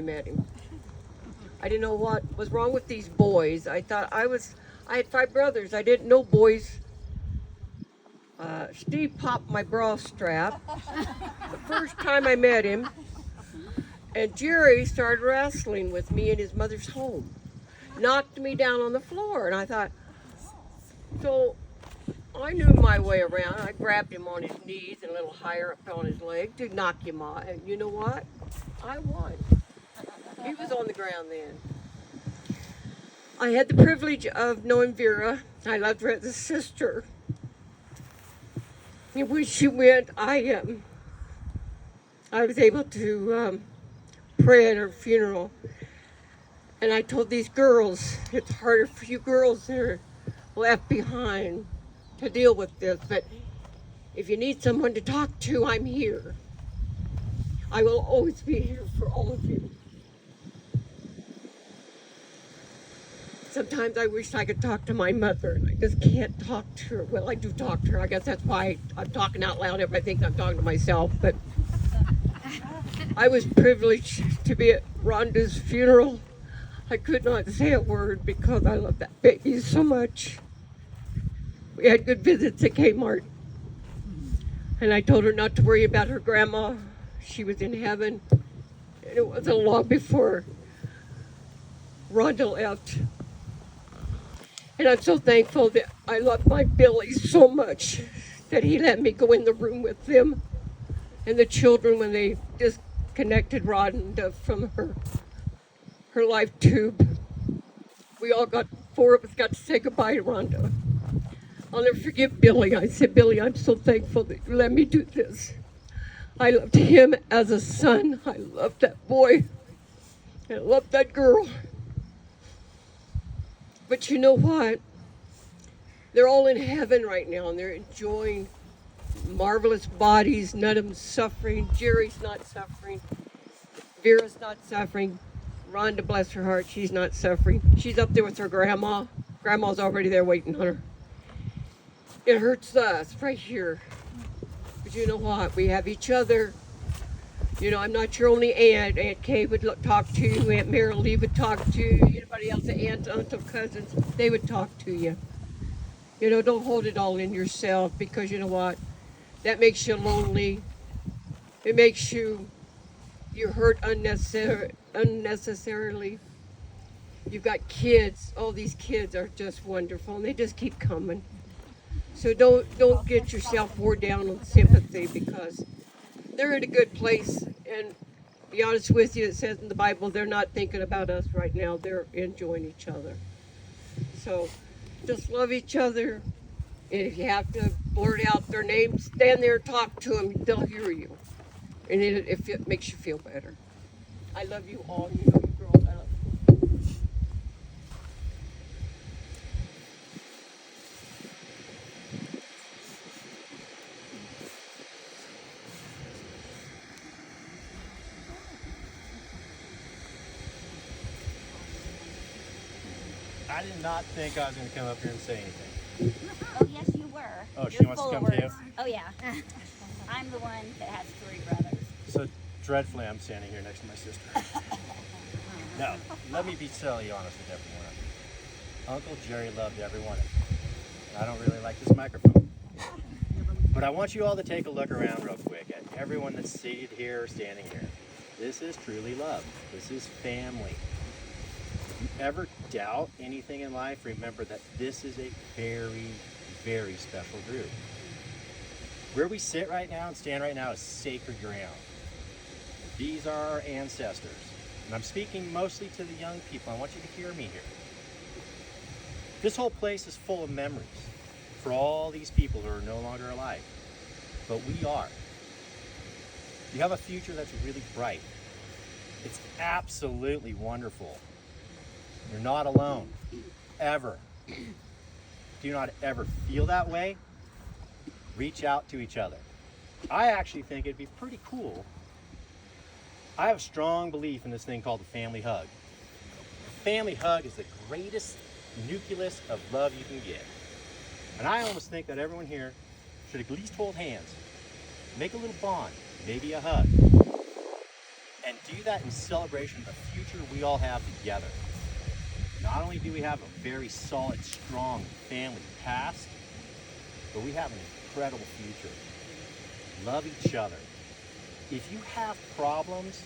I met him. I didn't know what was wrong with these boys. I had 5 brothers. I didn't know boys. Steve popped my bra strap the first time I met him, and Jerry started wrestling with me in his mother's home. Knocked me down on the floor, and I thought, so I knew my way around. I grabbed him on his knees and a little higher up on his leg to knock him off. And you know what? I won. He was on the ground then. I had the privilege of knowing Vera. I loved her as a sister. And when she went, I was able to pray at her funeral. And I told these girls, it's harder for you girls that are left behind to deal with this, but if you need someone to talk to, I'm here. I will always be here for all of you. Sometimes I wish I could talk to my mother, and I just can't talk to her. Well, I do talk to her. I guess that's why I'm talking out loud. Everybody thinks I'm talking to myself, but I was privileged to be at Rhonda's funeral. I could not say a word because I love that baby so much. We had good visits at Kmart. And I told her not to worry about her grandma. She was in heaven. And it wasn't long before Rhonda left. And I'm so thankful that I love my Billy so much that he let me go in the room with them and the children when they disconnected Rhonda from her life tube. We all got, 4 of us got to say goodbye to Rhonda. I'll never forget Billy. I said, Billy, I'm so thankful that you let me do this. I loved him as a son. I loved that boy. I loved that girl. But you know what? They're all in heaven right now, and they're enjoying marvelous bodies. None of them suffering. Jerry's not suffering. Vera's not suffering. Rhonda, bless her heart, she's not suffering. She's up there with her grandma. Grandma's already there waiting on her. It hurts us right here. But you know what? We have each other. You know, I'm not your only aunt. Aunt Kay would talk to you. Aunt Mary Lee would talk to you. Anybody else, aunts, uncle, cousins, they would talk to you. You know, don't hold it all in yourself because you know what? That makes you lonely. It makes you hurt unnecessarily. You've got kids. All these kids are just wonderful, and they just keep coming. So don't get yourself wore down on sympathy because they're in a good place. And to be honest with you, it says in the Bible they're not thinking about us right now. They're enjoying each other. So just love each other. And if you have to blurt out their names, stand there and talk to them. They'll hear you. And if it makes you feel better. I love you all. You know you girls. I love you. I did not think I was going to come up here and say anything. Oh, yes, you were. Oh, she You're wants to full come of too? words. Oh, yeah. I'm the one that has 3 brothers. So dreadfully, I'm standing here next to my sister. No, let me be totally honest with everyone. Uncle Jerry loved every one of you. I don't really like this microphone. But I want you all to take a look around real quick at everyone that's seated here or standing here. This is truly love. This is family. If you ever doubt anything in life, remember that this is a very, very special group. Where we sit right now and stand right now is sacred ground. These are our ancestors. And I'm speaking mostly to the young people. I want you to hear me here. This whole place is full of memories for all these people who are no longer alive. But we are. You have a future that's really bright. It's absolutely wonderful. You're not alone, ever. Do not ever feel that way. Reach out to each other. I actually think it'd be pretty cool. I have a strong belief in this thing called the family hug. A family hug is the greatest nucleus of love you can get. And I almost think that everyone here should at least hold hands, make a little bond, maybe a hug, and do that in celebration of the future we all have together. Not only do we have a very solid, strong family past, but we have an incredible future. Love each other. If you have problems,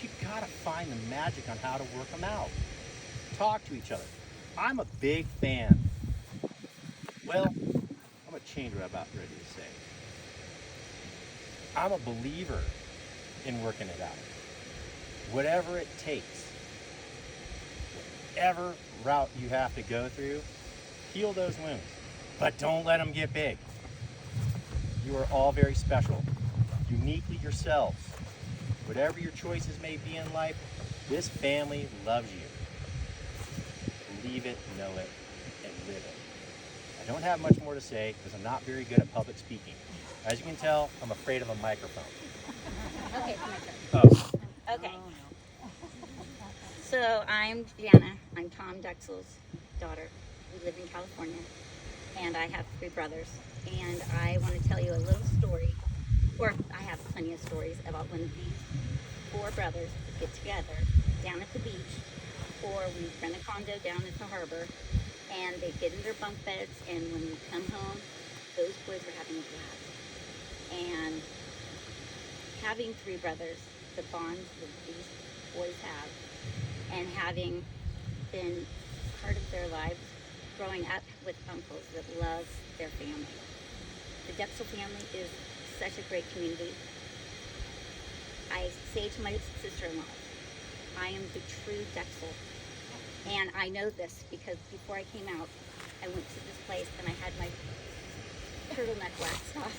you gotta find the magic on how to work them out. Talk to each other. I'm a big fan. Well, I'm gonna change what I'm about ready to say. I'm a believer in working it out. Whatever it takes, whatever route you have to go through, heal those wounds, but don't let them get big. You are all very special, uniquely yourselves. Whatever your choices may be in life, this family loves you. Believe it, know it, and live it. I don't have much more to say because I'm not very good at public speaking. As you can tell, I'm afraid of a microphone. Okay, my turn. Oh. Okay. So I'm Deanna. I'm Tom Dexel's daughter. We live in California, and I have 3 brothers. And I want to tell you a little story, or I have plenty of stories about when these 4 brothers get together down at the beach, or we rent a condo down at the harbor, and they get in their bunk beds, and when we come home, those boys are having a blast. And having 3 brothers, the bonds that these boys have, and having been part of their lives, growing up with uncles that love their family. The Dexel family is such a great community. I say to my sister-in-law, I am the true Dexel. And I know this because before I came out, I went to this place and I had my turtleneck waxed off.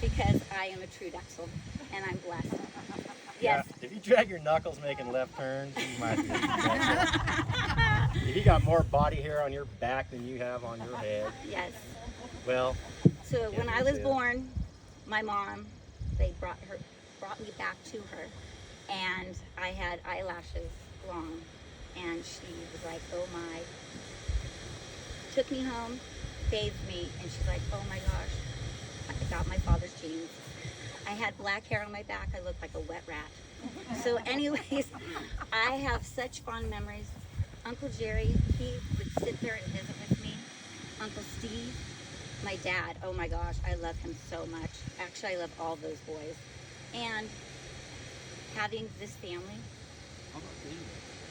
Because I am a true Dexel and I'm blessed. Yes. Yeah, if you drag your knuckles making left turns, you might be Dexel. If you got more body hair on your back than you have on your head, Yes. well. So when I was born, my mom, they brought me back to her, and I had eyelashes long, and she was like, oh my. Took me home, bathed me, and she's like, oh my gosh, I got my father's genes. I had black hair on my back, I looked like a wet rat. So anyways, I have such fond memories. Uncle Jerry, he would sit there and visit with me. Uncle Steve, my dad, oh my gosh, I love him so much. Actually, I love all those boys. And having this family.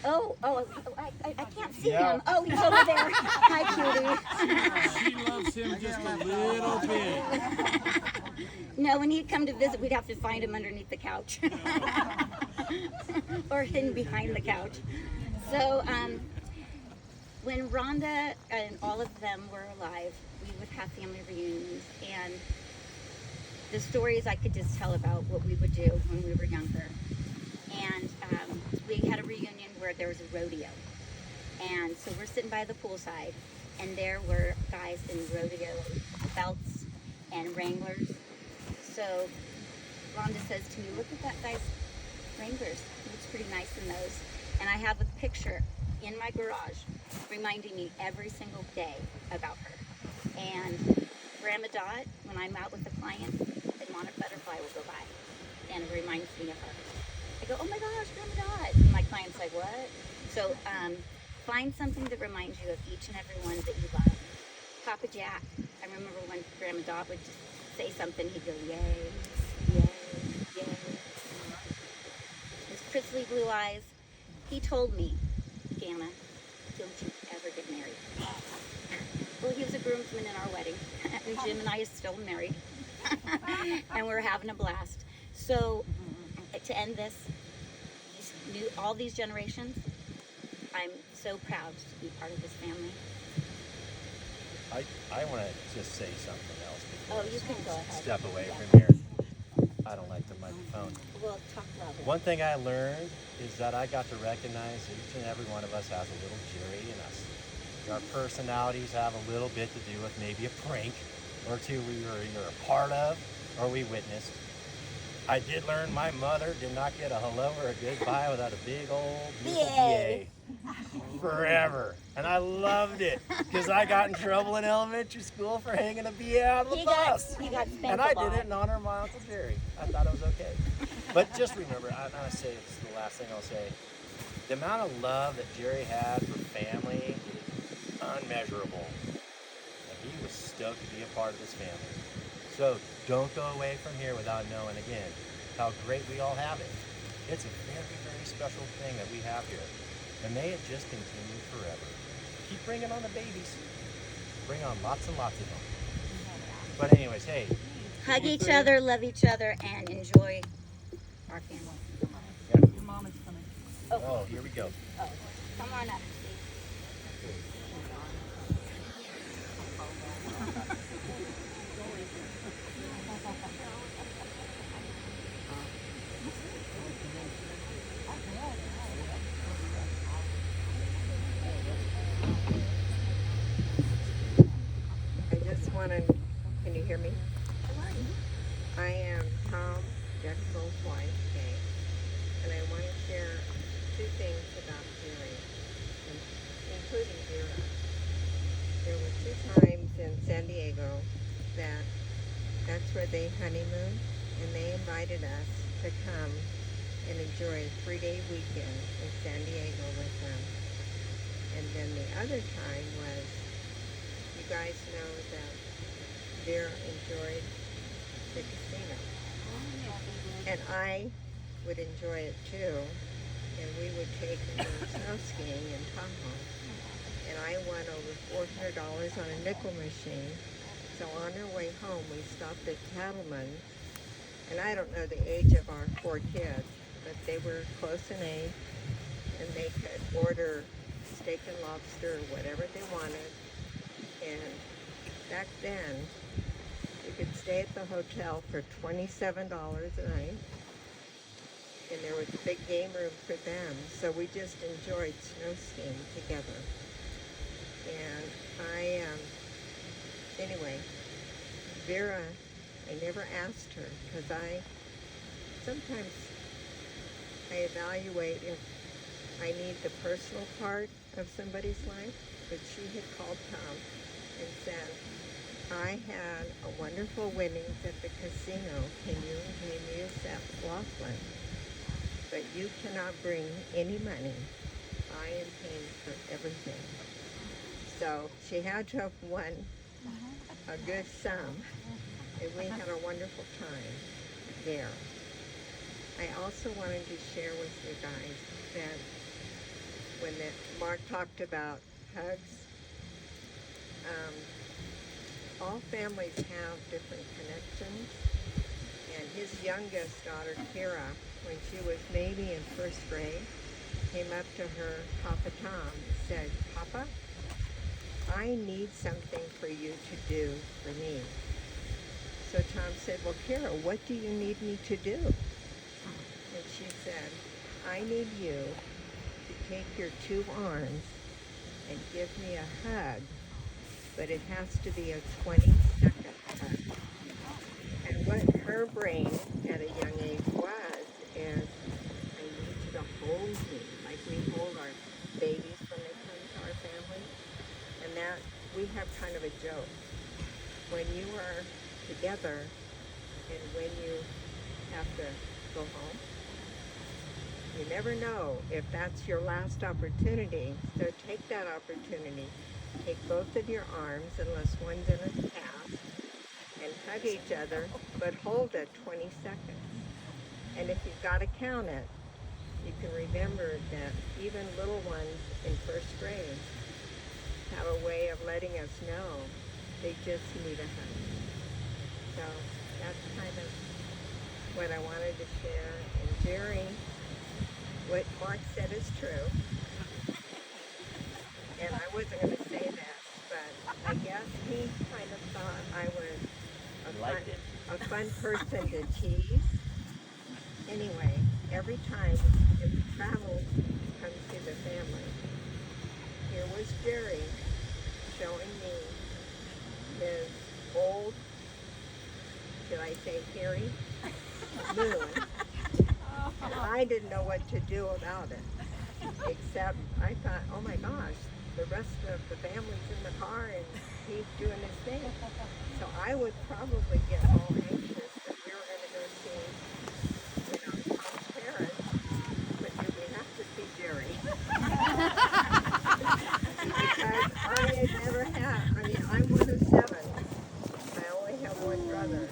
I can't see him. Oh, he's over there. Hi, cutie. She loves him just a little bit. No, when he'd come to visit, we'd have to find him underneath the couch. Or hidden behind the couch. So, when Rhonda and all of them were alive, we would have family reunions, and the stories I could just tell about what we would do when we were younger. And we had a reunion where there was a rodeo. And so we're sitting by the poolside, and there were guys in rodeo belts and Wranglers. So Rhonda says to me, look at that guy's Wranglers. He looks pretty nice in those. And I have a picture in my garage reminding me every single day about her. And Grandma Dot, when I'm out with a client, a monarch butterfly will go by, and it reminds me of her. I go, oh my gosh, Grandma Dot. And my client's like, what? So find something that reminds you of each and every one that you love. Papa Jack, I remember when Grandma Dot would just say something, he'd go, yay, yay, yay. His crisply blue eyes, he told me, Gamma, don't you ever get married. Well, he was a groomsman in our wedding, and Jim and I are still married, and we're having a blast. So, to end this, all these generations, I'm so proud to be part of this family. I want to just say something else before Oh, you can go ahead. step away Yeah. from here. I don't like the microphone. We'll talk louder. One thing I learned is that I got to recognize each and every one of us has a little Jerry in us. Our personalities have a little bit to do with maybe a prank or two we were either a part of or we witnessed. I did learn my mother did not get a hello or a goodbye without a big old BA. BA. Forever. And I loved it because I got in trouble in elementary school for hanging a BA out of the bus. He got spanked And a I lot. did it in honor of my Uncle Jerry. I thought it was okay. But just remember, I'm going to say it's the last thing I'll say. The amount of love that Jerry had for family is unmeasurable. And he was stoked to be a part of this family. So don't go away from here without knowing again how great we all have it. It's a very, very special thing that we have here. And may it just continue forever. Keep bringing on the babies. Bring on lots and lots of them. But anyways, hey. Hug each other, love each other, and enjoy our family. Your mom is coming. Oh, here we go. Oh, come on up, Steve. I just want to, can you hear me? I am Tom Dexel's wife, Kay, and I want to share two things about Jerry, including Vera. There were two times in San Diego that's where they honeymooned, and they invited us to come and enjoy a 3-day weekend in San Diego with them. And then the other time was, you guys know that Vera enjoyed the casino. And I would enjoy it too. And we would take her snow skiing in Tahoe. And I won over $400 on a nickel machine. So on our way home, we stopped at Cattleman's. And I don't know the age of our 4 kids, but they were close in age. And they could order steak and lobster or whatever they wanted. And back then, you could stay at the hotel for $27 a night. And there was a big game room for them. So we just enjoyed snow skiing together. And anyway, Vera, I never asked her because sometimes I evaluate if I need the personal part of somebody's life, but she had called Tom and said, I had a wonderful winnings at the casino. Can you pay me a Laughlin? But you cannot bring any money. I am paying for everything. So she had to have won a good sum, and we had a wonderful time there. I also wanted to share with you guys that when Mark talked about hugs, all families have different connections. And his youngest daughter, Kara, when she was maybe in first grade, came up to her Papa Tom and said, Papa, I need something for you to do for me. So Tom said, well, Kara, what do you need me to do? And she said, I need you to take your 2 arms and give me a hug, but it has to be a 20-second hug. And what her brain at a young age was is, I need you to hold me, like we hold our babies when they come to our family. And that, we have kind of a joke. When you are together and when you have to go home, you never know if that's your last opportunity. So take that opportunity. Take both of your arms, unless one's in a cast, and hug each other, but hold it 20 seconds. And if you've got to count it, you can remember that even little ones in first grade have a way of letting us know they just need a hug. So that's kind of what I wanted to share. And Jerry, what Mark said is true. And I wasn't going to say this, but I guess he kind of thought I was a fun person to tease. Anyway, every time if travel comes to the family, here was Jerry showing me his old should I say, Harry Moon. And I didn't know what to do about it, except I thought, oh my gosh, the rest of the family's in the car and he's doing his thing. So I would probably get all anxious that we were going to go see, Tom's parents, but do we have to see Jerry? Because I had never had, I'm one of 7. I only have one brother.